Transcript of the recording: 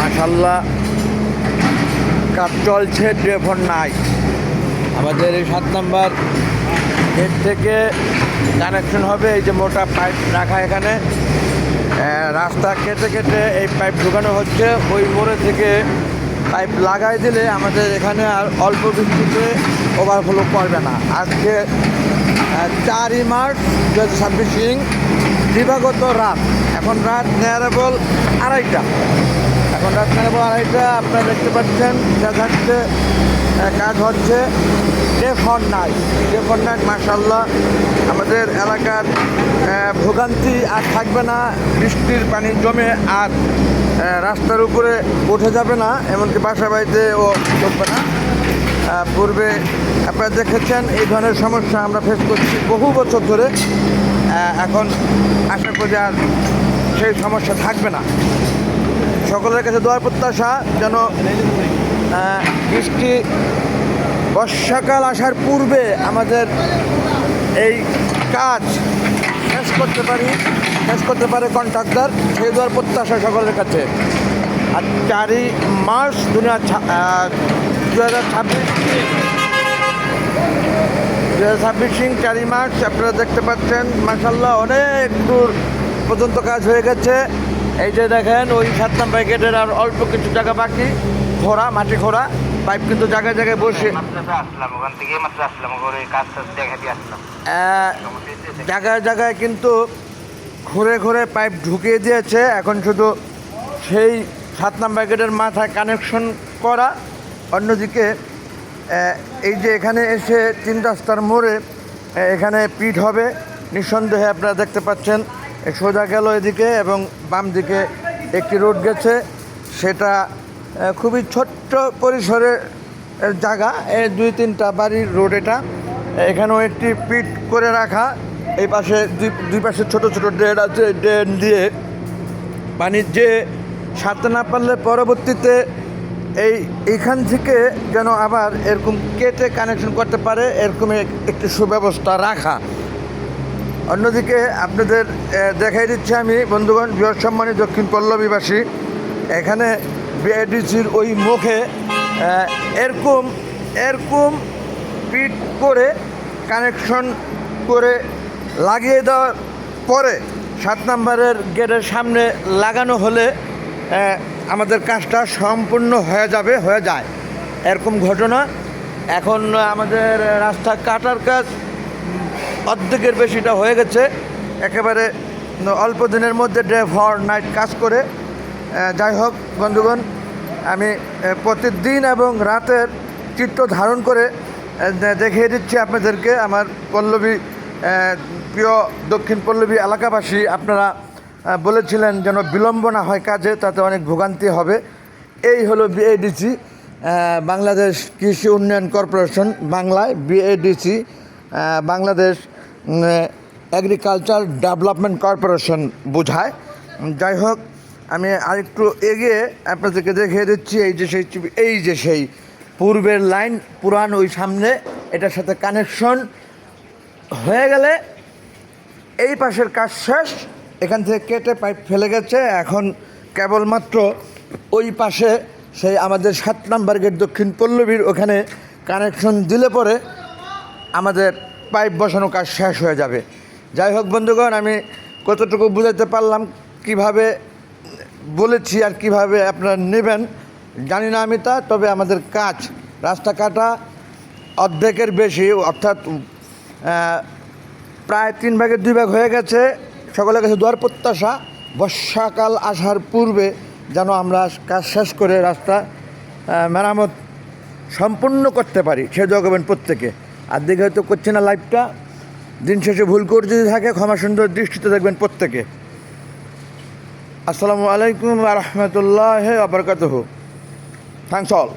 মাশাআল্লাহ কাজ চলছে ডে ফর নাইট। আমাদের এই 7 নম্বর গেট থেকে কানেকশন হবে। এই যে মোটা পাইপ রাখা, এখানে রাস্তা কেটে কেটে এই পাইপ ঢুকানো হচ্ছে। ওই মোড়ে থেকে পাইপ লাগাই দিলে আমাদের এখানে আর অল্প বৃষ্টিতে ওভারফ্লো করবে না। আজকে 4 মার্চ 2026 দিবাগত রাত। এখন রাত নিয়ারেবল 2:30। আপনারা দেখতে পাচ্ছেন যাচ্ছে কাজ হচ্ছে ডে ফর নাইট। মাশাআল্লাহ আমাদের এলাকার ভোগান্তি আর থাকবে না। বৃষ্টির পানি জমে আর রাস্তার উপরে উঠে যাবে না, এমনকি বাসা বাড়িতেও চলবে না। পূর্বে আপনারা দেখেছেন এই ধরনের সমস্যা আমরা ফেস করছি বহু বছর ধরে। এখন আশা করি আর সেই সমস্যা থাকবে না। সকলের কাছে দোয়ার প্রত্যাশা যেন বৃষ্টি বর্ষাকাল আসার পূর্বে আমাদের এই কাজ শেষ করতে পারে কন্ট্রাক্টর, সেই দোয়ার প্রত্যাশা সকলের কাছে। আর 4 মার্চ 2026 4 মার্চ আপনারা দেখতে পাচ্ছেন মাশাআল্লাহ অনেক দূর পর্যন্ত কাজ হয়ে গেছে। এই যে দেখেন ওই 7 নম্বর গেটের আর অল্প কিছু জায়গা বাকি, মাটি খোঁড়া পাইপ কিন্তু জায়গায় জায়গায় বসে জায়গায় জায়গায় কিন্তু ঘুরে পাইপ ঢুকিয়ে দিয়েছে। এখন শুধু সেই 7 নম্বর গেটের মাথায় কানেকশন করা। অন্যদিকে এই যে এখানে এসে 3 রাস্তার মোড়ে এখানে পিট হবে নিঃসন্দেহে। আপনারা দেখতে পাচ্ছেন সোজা গেল এদিকে এবং বাম দিকে একটি রোড গেছে, সেটা খুবই ছোট্ট পরিসরের জায়গা, 2-3টা বাড়ির রোড এটা। এখানেও একটি পিট করে রাখা। এই পাশে দুই পাশে ছোট ছোট ড্রেন আছে, ড্রেন দিয়ে পানি যে সারতে না পারলে পরবর্তীতে এইখান থেকে যেন আবার এরকম কেটে কানেকশন করতে পারে, এরকম একটি সুব্যবস্থা রাখা। অন্যদিকে আপনাদের দেখাই দিচ্ছি আমি বন্ধুগণ, বৃহৎ সম্মানী দক্ষিণ পল্লবীবাসী, এখানে বিআইডিসির ওই মুখে এরকম পিট করে কানেকশন করে লাগিয়ে দেওয়ার পরে 7 নম্বরের গেটের সামনে লাগানো হলে আমাদের কাজটা সম্পূর্ণ হয়ে যায় এরকম ঘটনা। এখন আমাদের রাস্তা কাটার কাজ অর্ধেকের বেশিটা হয়ে গেছে, একেবারে অল্প দিনের মধ্যে ডে ফর নাইট কাজ করে। যাই হোক বন্ধুগণ, আমি প্রতিদিন এবং রাতের চিত্র ধারণ করে দেখিয়ে দিচ্ছি আপনাদেরকে। আমার প্রিয় দক্ষিণ পল্লবী এলাকাবাসী, আপনারা বলেছিলেন যেন বিলম্ব না হয় কাজে, তাতে অনেক ভোগান্তি হবে। এই হলো বিএডিসি, বাংলাদেশ কৃষি উন্নয়ন কর্পোরেশন, বাংলায় BADC, Bangladesh agriculture development corporation বোঝায়। যাই হোক, আমি আরেকটু এগিয়ে আপনাদেরকে দেখিয়ে দিচ্ছি। এই যে সেই পূর্বের লাইন পুরান, ওই সামনে এটার সাথে কানেকশন হয়ে গেলে এই পাশের কাজ শেষ। এখান থেকে কেটে পাইপ ফেলে গেছে, এখন কেবলমাত্র ওই পাশে সেই আমাদের 7 নম্বর গেট দক্ষিণ পল্লবীর ওখানে কানেকশন দিলে পরে আমাদের পাইপ বসানো কাজ শেষ হয়ে যাবে। যাই হোক বন্ধুগণ, আমি কতটুকু বুঝাতে পারলাম, কিভাবে বলেছি আর কিভাবে আপনারা নেবেন জানি না আমি তা। তবে আমাদের কাজ রাস্তা কাটা অর্ধেকের বেশি, অর্থাৎ প্রায় 3 ভাগের 2 ভাগ হয়ে গেছে। সকলের কাছে দোয়ার প্রত্যাশা বর্ষাকাল আসার পূর্বে যেন আমরা কাজ শেষ করে রাস্তা মেরামত সম্পূর্ণ করতে পারি, সে দোয়া করবেন প্রত্যেকে। আর দিকে হয়তো করছে না লাইভটা, দিন শেষে ভুল করে যদি থাকে ক্ষমা সুন্দর দৃষ্টিতে দেখবেন প্রত্যেকে। আসসালামু আলাইকুম ওয়া রাহমাতুল্লাহি ওয়া বারাকাতুহু। Thanks all.